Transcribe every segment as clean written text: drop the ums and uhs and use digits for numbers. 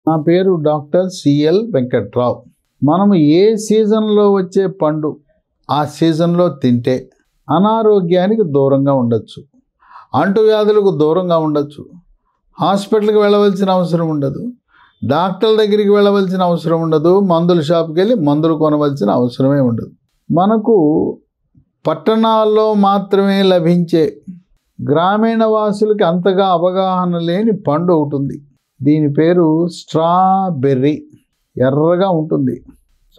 నా పేరు doctor CL Venkatrao. మనము ఏ సీజన్లో వచ్చే పండు ఆ సీజన్లో తింటే అనారోగ్యానికి దూరంగా ఉండొచ్చు, అంటువ్యాధులకు దూరంగా ఉండొచ్చు, హాస్పిటల్కి వెళ్ళవలసిన అవసరం ఉండదు, డాక్టర్ల దగ్గరికి వెళ్ళవలసిన అవసరం ఉండదు, మందుల షాప్కి వెళ్ళి మందులు కొనవలసిన అవసరమే ఉండదు. మనకు పట్టణాల్లో మాత్రమే లభించే గ్రామీణ వాసులకి అంతగా అవగాహన లేని పండు ఒకటి ఉంది. దీని పేరు స్ట్రాబెర్రీ. ఎర్రగా ఉంటుంది,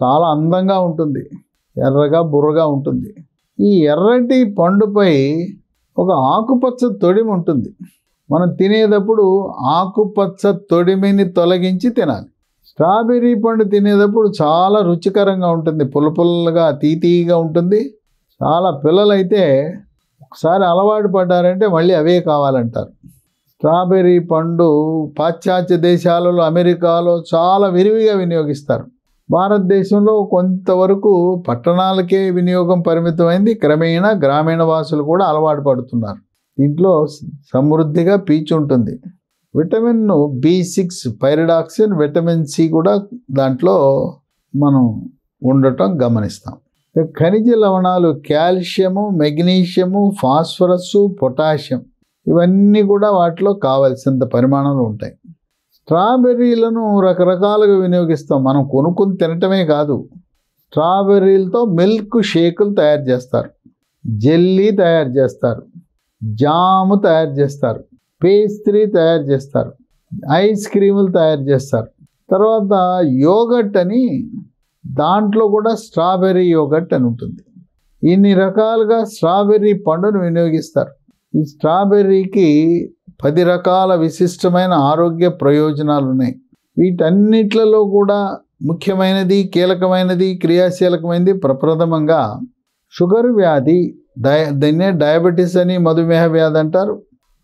చాలా అందంగా ఉంటుంది, ఎర్రగా బుర్రగా ఉంటుంది. ఈ ఎర్రటి పండుపై ఒక ఆకుపచ్చ తొడిమి ఉంటుంది. మనం తినేటప్పుడు ఆకుపచ్చ తొడిమిని తొలగించి తినాలి. స్ట్రాబెర్రీ పండు తినేటప్పుడు చాలా రుచికరంగా ఉంటుంది, పుల్లపుల్లగా తీతీగా ఉంటుంది. చాలా పిల్లలైతే ఒకసారి అలవాటు పడ్డారంటే మళ్ళీ అవే కావాలంటారు. స్ట్రాబెర్రీ పండు పాశ్చాత్య దేశాలలో, అమెరికాలో చాలా విరివిగా వినియోగిస్తారు. భారతదేశంలో కొంతవరకు పట్టణాలకే వినియోగం పరిమితమైంది. క్రమేణా గ్రామీణ వాసులు కూడా అలవాటు పడుతున్నారు. దీంట్లో సమృద్ధిగా పీచు ఉంటుంది. Vitamin B6 pyridoxine, vitamin C కూడా దాంట్లో మనం ఉండటం గమనిస్తాం. ఖనిజ లవణాలు కాల్షియము, మెగ్నీషియము, ఫాస్ఫరస్, పొటాషియం ఇవన్నీ కూడా వాటిలో కావాల్సినంత పరిమాణంలో ఉంటాయి. స్ట్రాబెర్రీలను రకరకాలుగా వినియోగిస్తాం. మనం కొనుక్కొని తినటమే కాదు, స్ట్రాబెర్రీలతో మిల్క్ షేకులు తయారు చేస్తారు, జెల్లీ తయారు చేస్తారు, జాము తయారు చేస్తారు, పేస్ట్రీ తయారు చేస్తారు, ఐస్ క్రీములు తయారు చేస్తారు. తర్వాత యోగట్ అని, దాంట్లో కూడా స్ట్రాబెర్రీ యోగట్ అని ఉంటుంది. ఇన్ని రకాలుగా స్ట్రాబెర్రీ పండును వినియోగిస్తారు. ఈ స్ట్రాబెర్రీకి 10 రకాల విశిష్టమైన ఆరోగ్య ప్రయోజనాలు ఉన్నాయి. వీటన్నిట్లలో కూడా ముఖ్యమైనది, కీలకమైనది, క్రియాశీలకమైనది ప్రప్రథమంగా షుగర్ వ్యాధి, దీన్నే డయాబెటీస్ అని, మధుమేహ వ్యాధి అంటారు.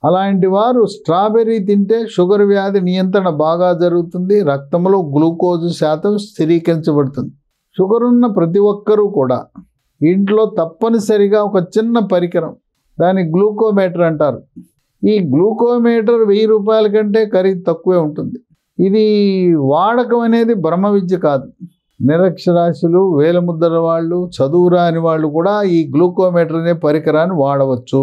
అలాంటి వారు స్ట్రాబెర్రీ తింటే షుగర్ వ్యాధి నియంత్రణ బాగా జరుగుతుంది. రక్తంలో గ్లూకోజ్ శాతం స్థిరీకరించబడుతుంది. షుగర్ ఉన్న ప్రతి ఒక్కరూ కూడా ఇంట్లో తప్పనిసరిగా ఒక చిన్న పరికరం, దాన్ని గ్లూకోమీటర్ అంటారు. ఈ గ్లూకోమీటర్ 1000 రూపాయల కంటే ఖరీదు తక్కువే ఉంటుంది. ఇది వాడకం అనేది బ్రహ్మ విద్య కాదు. నిరక్షరాస్యులు, వేలముద్ర వాళ్ళు, చదువురాని వాళ్ళు కూడా ఈ గ్లూకోమీటర్ అనే పరికరాన్ని వాడవచ్చు.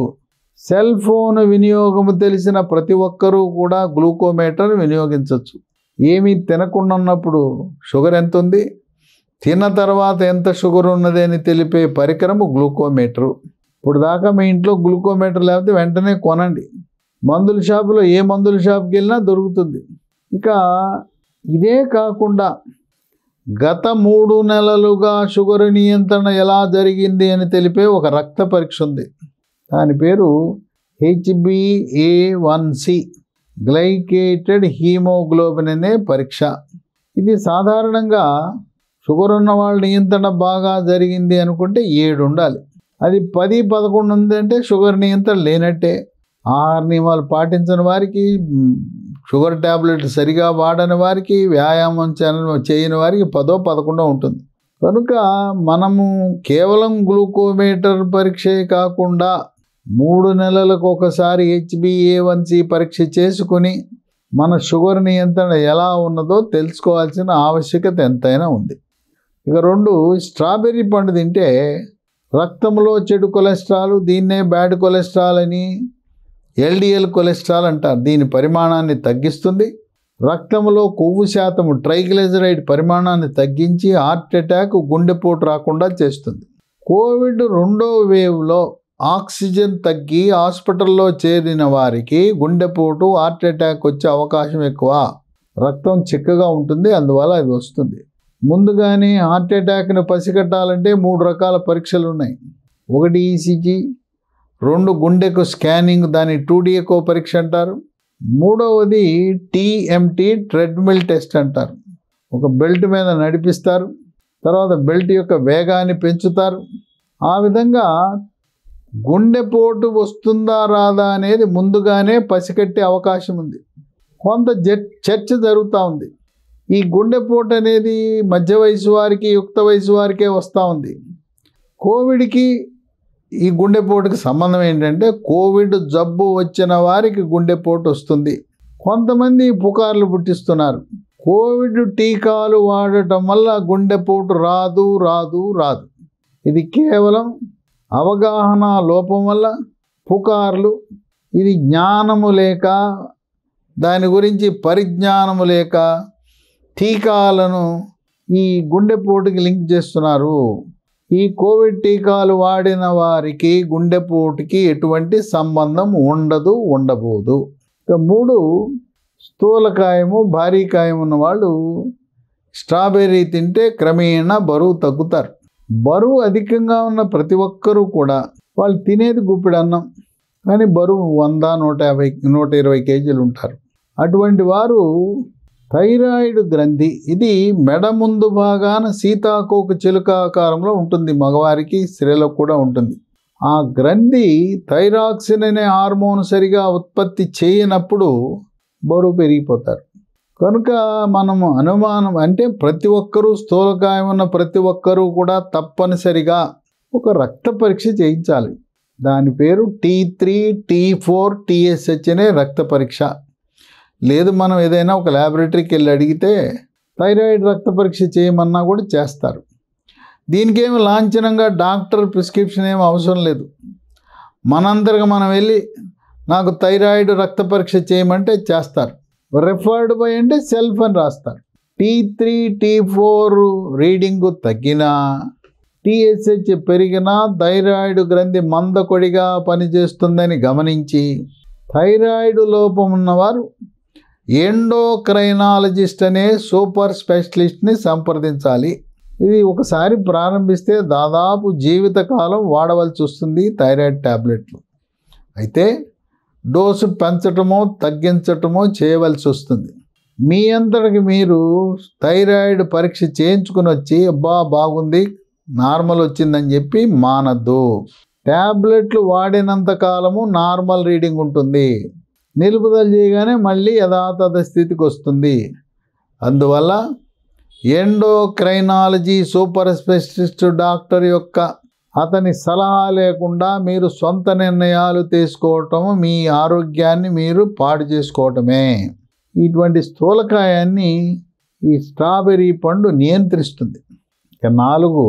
సెల్ ఫోన్ వినియోగము తెలిసిన ప్రతి ఒక్కరూ కూడా గ్లూకోమీటర్ వినియోగించవచ్చు. ఏమీ తినకుండా ఉన్నప్పుడు షుగర్ ఎంత ఉంది, తిన్న తర్వాత ఎంత షుగర్ ఉన్నది అని తెలిపే పరికరము గ్లూకోమీటరు. ఇప్పుడు దాకా మీ ఇంట్లో గ్లూకోమీటర్ లేకపోతే వెంటనే కొనండి. మందుల షాపులో ఏ మందుల షాప్కి వెళ్ళినా దొరుకుతుంది. ఇక ఇదే కాకుండా గత 3 నెలలుగా షుగర్ నియంత్రణ ఎలా జరిగింది అని తెలిపే ఒక రక్త పరీక్ష ఉంది. దాని పేరు HbA1c, గ్లైకేటెడ్ హీమోగ్లోబిన్ అనే పరీక్ష. ఇది సాధారణంగా షుగర్ ఉన్న వాళ్ళ నియంత్రణ బాగా జరిగింది అనుకుంటే 7 ఉండాలి. అది 10, 11 ఉందంటే షుగర్ నియంత్రణ లేనట్టే. ఆహార నియమాలు పాటించని వారికి, షుగర్ ట్యాబ్లెట్ సరిగా వాడని వారికి, వ్యాయామం చేయని వారికి 10, 11 ఉంటుంది. కనుక మనము కేవలం గ్లూకోమీటర్ పరీక్షే కాకుండా 3 నెలలకు ఒకసారి HbA1c పరీక్ష చేసుకుని మన షుగర్ నియంత్రణ ఎలా ఉన్నదో తెలుసుకోవాల్సిన ఆవశ్యకత ఎంతైనా ఉంది. ఇక 2, స్ట్రాబెర్రీ పండు తింటే రక్తంలో చెడు కొలెస్ట్రాల్, దీన్నే బ్యాడ్ కొలెస్ట్రాల్ అని, LDL కొలెస్ట్రాల్ అంటారు, దీని పరిమాణాన్ని తగ్గిస్తుంది. రక్తంలో కొవ్వు శాతం, ట్రైగ్లిజరైడ్ పరిమాణాన్ని తగ్గించి హార్ట్ అటాక్, గుండెపోటు రాకుండా చేస్తుంది. కోవిడ్ 2వ వేవ్లో ఆక్సిజన్ తగ్గి హాస్పిటల్లో చేరిన వారికి గుండెపోటు, హార్ట్ అటాక్ వచ్చే అవకాశం ఎక్కువ. రక్తం చిక్కగా ఉంటుంది, అందువల్ల అది వస్తుంది. ముందుగానే హార్ట్ అటాక్ను పసిగట్టాలంటే 3 రకాల పరీక్షలు ఉన్నాయి. 1 ECG, 2 గుండెకు స్కానింగ్, దాన్ని 2D ఎకో పరీక్ష అంటారు. 3వది TMT, ట్రెడ్మిల్ టెస్ట్ అంటారు. ఒక బెల్ట్ మీద నడిపిస్తారు, తర్వాత బెల్ట్ యొక్క వేగాన్ని పెంచుతారు. ఆ విధంగా గుండెపోటు వస్తుందా రాదా అనేది ముందుగానే పసిగట్టే అవకాశం ఉంది. కొంత చర్చ జరుగుతూ ఉంది. ఈ గుండెపోటు అనేది మధ్య వయసు వారికి, యుక్త వయసు వారికే వస్తూ ఉంది. కోవిడ్కి ఈ గుండెపోటుకి సంబంధం ఏంటంటే, కోవిడ్ జబ్బు వచ్చిన వారికి గుండెపోటు వస్తుంది. కొంతమంది పుకార్లు పుట్టిస్తున్నారు. కోవిడ్ టీకాలు వాడటం వల్ల గుండెపోటు రాదు. ఇది కేవలం అవగాహన లోపం వల్ల పుకార్లు. ఇది జ్ఞానము లేక, దాని గురించి పరిజ్ఞానము లేక టీకాలను ఈ గుండెపోటుకి లింక్ చేస్తున్నారు. ఈ కోవిడ్ టీకాలు వాడిన వారికి గుండెపోటుకి ఎటువంటి సంబంధం ఉండబోదు. ఇక 3, స్థూలకాయము భారీకాయం ఉన్న వాళ్ళు స్ట్రాబెర్రీ తింటే క్రమేణా బరువు తగ్గుతారు. బరువు అధికంగా ఉన్న ప్రతి ఒక్కరూ కూడా వాళ్ళు తినేది గుప్పెడు అన్నం, కానీ బరువు 100, 150, 120 కేజీలు ఉంటారు. అటువంటి వారు థైరాయిడ్ గ్రంథి, ఇది మెడ ముందు భాగాన సీతాకోక చిలుక ఆకారంలో ఉంటుంది. మగవారికి స్త్రీలకు కూడా ఉంటుంది. ఆ గ్రంథి థైరాక్సిన్ అనే హార్మోన్ సరిగా ఉత్పత్తి చేయనప్పుడు బరువు పెరిగిపోతారు. కనుక మనము అనుమానం అంటే ప్రతి ఒక్కరూ, స్థూలకాయం ఉన్న ప్రతి ఒక్కరూ కూడా తప్పనిసరిగా ఒక రక్త పరీక్ష చేయించాలి. దాని పేరు T3, T4, TSH అనే రక్త పరీక్ష. లేదు మనం ఏదైనా ఒక ల్యాబొరేటరీకి వెళ్ళి అడిగితే థైరాయిడ్ రక్త పరీక్ష చేయమన్నా కూడా చేస్తారు. దీనికేమి లాంఛనంగా డాక్టర్ ప్రిస్క్రిప్షన్ ఏమి అవసరం లేదు. మనందరిగా మనం వెళ్ళి నాకు థైరాయిడ్ రక్త పరీక్ష చేయమంటే చేస్తారు. రెఫర్డ్ బై అంటే సెల్ఫ్ అని రాస్తారు. T3, T4 రీడింగు తగ్గినా, TSH పెరిగినా థైరాయిడ్ గ్రంథి మందకొడిగా పనిచేస్తుందని గమనించి థైరాయిడ్ లోపం ఉన్నవారు ఎండోక్రైనాలజిస్ట్ అనే సూపర్ స్పెషలిస్ట్ని సంప్రదించాలి. ఇది ఒకసారి ప్రారంభిస్తే దాదాపు జీవితకాలం వాడవలసి వస్తుంది థైరాయిడ్ ట్యాబ్లెట్లు. అయితే డోసు పెంచటమో తగ్గించటమో చేయవలసి వస్తుంది. మీ అంతటికి మీరు థైరాయిడ్ పరీక్ష చేయించుకుని వచ్చి బాగుంది, నార్మల్ వచ్చిందని చెప్పి మానద్దు. ట్యాబ్లెట్లు వాడినంత కాలము నార్మల్ రీడింగ్ ఉంటుంది. నిలుపుదల చేయగానే మళ్ళీ యథాతథ స్థితికి వస్తుంది. అందువల్ల ఎండోక్రైనాలజీ సూపర్ స్పెషలిస్ట్ డాక్టర్ యొక్క అతని సలహా లేకుండా మీరు సొంత నిర్ణయాలు తీసుకోవటం మీ ఆరోగ్యాన్ని మీరు పాడు చేసుకోవటమే. ఇటువంటి స్థూలకాయాన్ని ఈ స్ట్రాబెర్రీ పండు నియంత్రిస్తుంది. ఇక 4,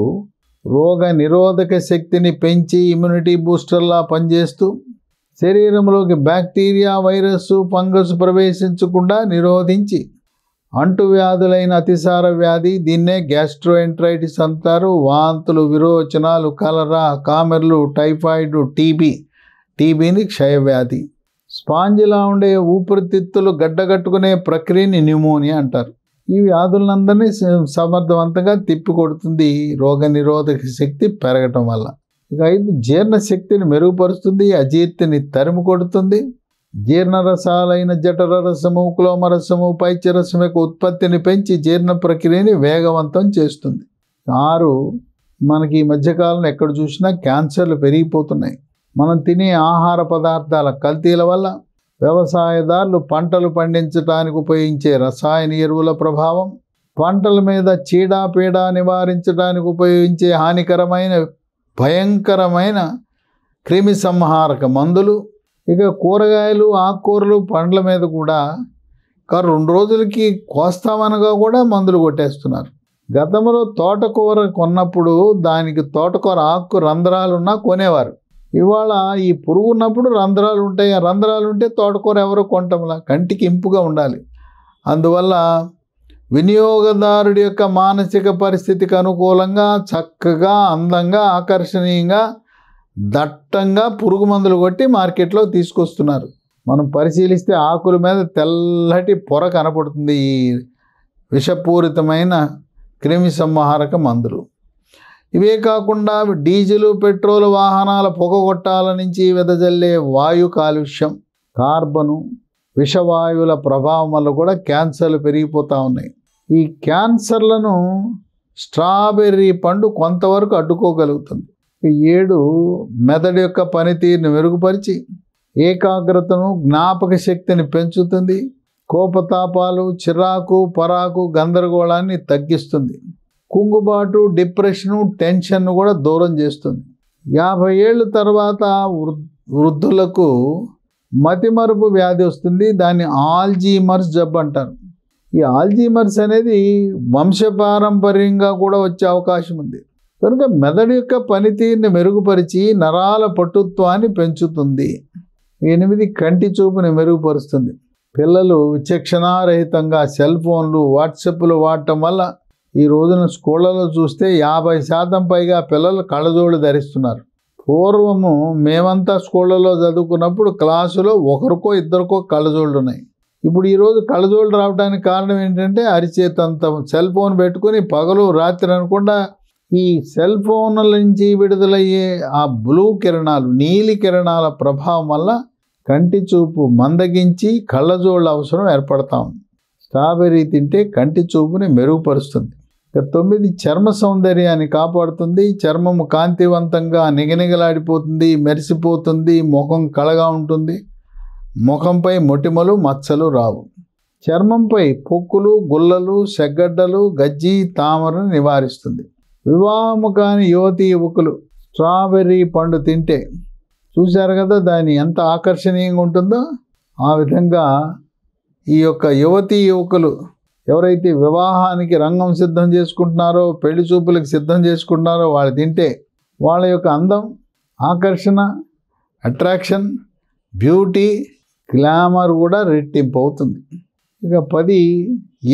రోగ నిరోధక శక్తిని పెంచి ఇమ్యూనిటీ బూస్టర్లా పనిచేస్తూ శరీరంలోకి బ్యాక్టీరియా, వైరస్, ఫంగస్ ప్రవేశించకుండా నిరోధించి అంటువ్యాధులైన అతిసార వ్యాధి, దీన్నే గ్యాస్ట్రోఎంట్రైటిస్ అంటారు, వాంతులు, విరోచనాలు, కలరా, కామెర్లు, టైఫాయిడ్, టీబీని క్షయవ్యాధి, స్పాంజిలా ఉండే ఊపిరితిత్తులు గడ్డగట్టుకునే ప్రక్రియని న్యూమోనియా అంటారు. ఈ వ్యాధులందరినీ సమర్థవంతంగా తిప్పికొడుతుంది రోగ నిరోధక శక్తి పెరగటం వల్ల. ఇక 5, జీర్ణశక్తిని మెరుగుపరుస్తుంది, అజీర్తిని తరిమి కొడుతుంది. జీర్ణరసాలైన జఠర రసము, క్లోమరసము, పైత్యరసం యొక్క ఉత్పత్తిని పెంచి జీర్ణ ప్రక్రియని వేగవంతం చేస్తుంది. 6, మనకి ఈ మధ్యకాలంలో ఎక్కడ చూసినా క్యాన్సర్లు పెరిగిపోతున్నాయి. మనం తినే ఆహార పదార్థాల కల్తీల వల్ల, వ్యవసాయదారులు పంటలు పండించడానికి ఉపయోగించే రసాయన ఎరువుల ప్రభావం, పంటల మీద చీడపీడ నివారించడానికి ఉపయోగించే హానికరమైన భయంకరమైన క్రిమి సంహారక మందులు, ఇక కూరగాయలు, ఆకుకూరలు, పండ్ల మీద కూడా 2 రోజులకి కోస్తామనగా కూడా మందులు కొట్టేస్తున్నారు. గతంలో తోటకూర కొన్నప్పుడు దానికి తోటకూర ఆకు రంధ్రాలున్నా కొనేవారు. ఇవాళ ఈ పురుగు ఉన్నప్పుడు రంధ్రాలు ఉంటాయి. ఆ రంధ్రాలు ఉంటే తోటకూర ఎవరో కొంటంలా, కంటికి ఇంపుగా ఉండాలి. అందువల్ల వినియోగదారుడి యొక్క మానసిక పరిస్థితికి అనుకూలంగా చక్కగా, అందంగా, ఆకర్షణీయంగా, దట్టంగా పురుగు మందులు కొట్టి మార్కెట్లో తీసుకొస్తున్నారు. మనం పరిశీలిస్తే ఆకుల మీద తెల్లటి పొర కనపడుతుంది ఈ విషపూరితమైన క్రిమి సంహారక మందులు. ఇవే కాకుండా డీజిలు, పెట్రోల్ వాహనాల పొగగొట్టాల నుంచి వెదజల్లే వాయు కాలుష్యం, కార్బను, విషవాయువుల ప్రభావం వల్ల కూడా క్యాన్సర్లు పెరిగిపోతూ ఉన్నాయి. ఈ క్యాన్సర్లను స్ట్రాబెర్రీ పండు కొంతవరకు అడ్డుకోగలుగుతుంది. 7, మెదడు యొక్క పనితీరుని మెరుగుపరిచి ఏకాగ్రతను, జ్ఞాపక శక్తిని పెంచుతుంది. కోపతాపాలు, చిరాకు, పరాకు, గందరగోళాన్ని తగ్గిస్తుంది. కుంగుబాటు, డిప్రెషను, టెన్షన్ను కూడా దూరం చేస్తుంది. 50 ఏళ్ళ తర్వాత వృద్ధులకు మతిమరుపు వ్యాధి వస్తుంది. దాన్ని ఆల్జీమర్స్ జబ్బు అంటారు. ఈ ఆల్జీమర్స్ అనేది వంశపారంపర్యంగా కూడా వచ్చే అవకాశం ఉంది. కనుక మెదడు యొక్క పనితీరుని మెరుగుపరిచి నరాల పటుత్వాన్ని పెంచుతుంది. 8 కంటి చూపుని మెరుగుపరుస్తుంది. పిల్లలు విచక్షణారహితంగా సెల్ ఫోన్లు, వాట్సాప్లు వాడటం వల్ల ఈ రోజున స్కూళ్ళలో చూస్తే 50% పైగా పిల్లలు కళ్ళజోళ్ళు ధరిస్తున్నారు. పూర్వము మేమంతా స్కూళ్ళలో చదువుకున్నప్పుడు క్లాసులో ఒకరికో ఇద్దరికో కళ్ళజోళ్ళు ఉన్నాయి. ఇప్పుడు ఈరోజు కళ్ళజోళ్ళు రావడానికి కారణం ఏంటంటే అరిచేతంత సెల్ ఫోన్ పెట్టుకుని పగలు రాత్రి అనకుండా ఈ సెల్ ఫోన్ల నుంచి విడుదలయ్యే ఆ బ్లూ కిరణాలు, నీలి కిరణాల ప్రభావం వల్ల కంటి చూపు మందగించి కళ్ళజోళ్ళ అవసరం ఏర్పడతా ఉంది. స్ట్రాబెర్రీ తింటే కంటి చూపుని మెరుగుపరుస్తుంది. 9 చర్మ సౌందర్యాన్ని కాపాడుతుంది. చర్మము కాంతివంతంగా నిగనిగలాడిపోతుంది, మెరిసిపోతుంది, ముఖం కళగా ఉంటుంది. ముఖంపై మొటిమలు, మచ్చలు రావు. చర్మంపై పొక్కులు, గుల్లలు, సెగ్గడ్డలు, గజ్జి, తామరను నివారిస్తుంది. వివాహము కాని యువతీ యువకులు స్ట్రాబెర్రీ పండు తింటే చూశారు కదా దాని ఎంత ఆకర్షణీయంగా ఉంటుందో. ఆ విధంగా ఈ యొక్క యువతీ యువకులు ఎవరైతే వివాహానికి రంగం సిద్ధం చేసుకుంటున్నారో, పెళ్లి చూపులకు సిద్ధం చేసుకుంటున్నారో వాళ్ళు తింటే వాళ్ళ యొక్క అందం, ఆకర్షణ, అట్రాక్షన్, బ్యూటీ, గ్లామర్ కూడా రెట్టింపు అవుతుంది. ఇక 10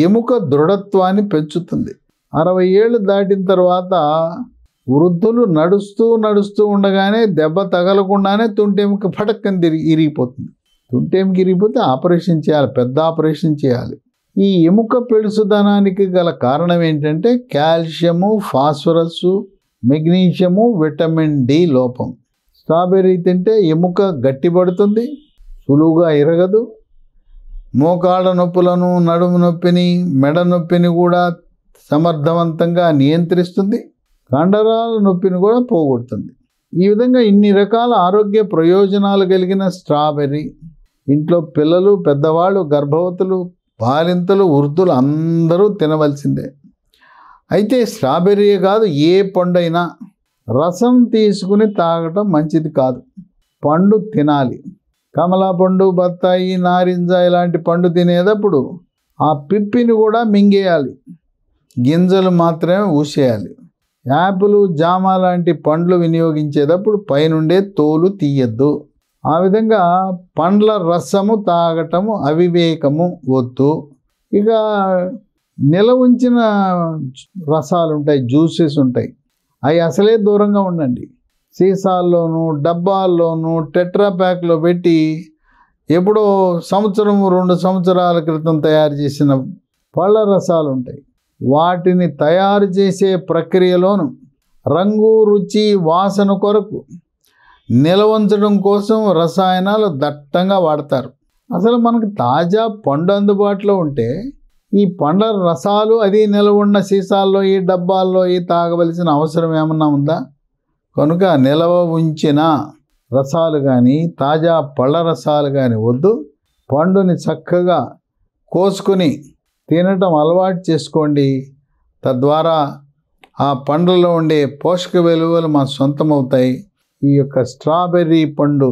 ఎముక దృఢత్వాన్ని పెంచుతుంది. 60 ఏళ్ళు దాటిన తర్వాత వృద్ధులు నడుస్తూ ఉండగానే దెబ్బ తగలకుండానే తుంటెముక పటక్కని ఇరిగిపోతుంది. తుంటెముక ఇరిగిపోతే ఆపరేషన్ చేయాలి, పెద్ద ఆపరేషన్ చేయాలి. ఈ ఎముక పెళుసుదనానికి గల కారణం ఏంటంటే calcium, phosphorus, magnesium, vitamin D లోపం. స్ట్రాబెర్రీ తింటే ఎముక గట్టిపడుతుంది, సులువుగా ఇరగదు. మోకాళ్ళ నొప్పులను, నడుము నొప్పిని, మెడ నొప్పిని కూడా సమర్థవంతంగా నియంత్రిస్తుంది. కండరాల నొప్పిని కూడా పోగొడుతుంది. ఈ విధంగా ఇన్ని రకాల ఆరోగ్య ప్రయోజనాలు కలిగిన స్ట్రాబెర్రీ ఇంట్లో పిల్లలు, పెద్దవాళ్ళు, గర్భవతులు, బాలింతలు, వృద్ధులు అందరూ తినవలసిందే. అయితే స్ట్రాబెర్రీ కాదు, ఏ పండైనా రసం తీసుకుని తాగటం మంచిది కాదు. పండు తినాలి. కమలా పండు, బత్తాయి, నారింజ ఇలాంటి పండు తినేటప్పుడు ఆ పిప్పిని కూడా మింగేయాలి, గింజలు మాత్రమే ఊసేయాలి. యాపిల్, జామ లాంటి పండ్లు వినియోగించేటప్పుడు పైనుండే తోలు తీయద్దు. ఆ విధంగా పండ్ల రసము తాగటము అవివేకము, వద్దు. ఇక నిల్వ ఉంచిన రసాలు ఉంటాయి, జ్యూసెస్ ఉంటాయి, అవి అసలే దూరంగా ఉండండి. సీసాల్లోనూ, డబ్బాల్లోనూ, టెట్రా ప్యాక్లో పెట్టి ఎప్పుడో 1-2 సంవత్సరాల క్రితం తయారు చేసిన పళ్ళ రసాలు ఉంటాయి. వాటిని తయారు చేసే ప్రక్రియలోను రంగు, రుచి, వాసన కొరకు నిల్వ ఉంచడం కోసం రసాయనాలు దట్టంగా వాడతారు. అసలు మనకు తాజా పండు అందుబాటులో ఉంటే ఈ పండ్ల రసాలు అది నిల్వ ఉన్న సీసాల్లో, ఈ డబ్బాల్లో ఈ తాగవలసిన అవసరం ఏమన్నా ఉందా? కనుక నిల్వ ఉంచిన రసాలు కానీ, తాజా పళ్ళ రసాలు కానీ వద్దు. పండుని చక్కగా కోసుకొని తినటం అలవాటు చేసుకోండి. తద్వారా ఆ పండ్లలో ఉండే పోషక విలువలు మన సొంతమవుతాయి. ఈ యొక్క స్ట్రాబెర్రీ పండు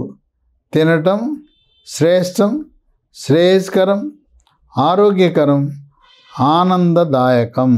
తినటం శ్రేష్టం, శ్రేయస్కరం, ఆరోగ్యకరం, ఆనందదాయకం.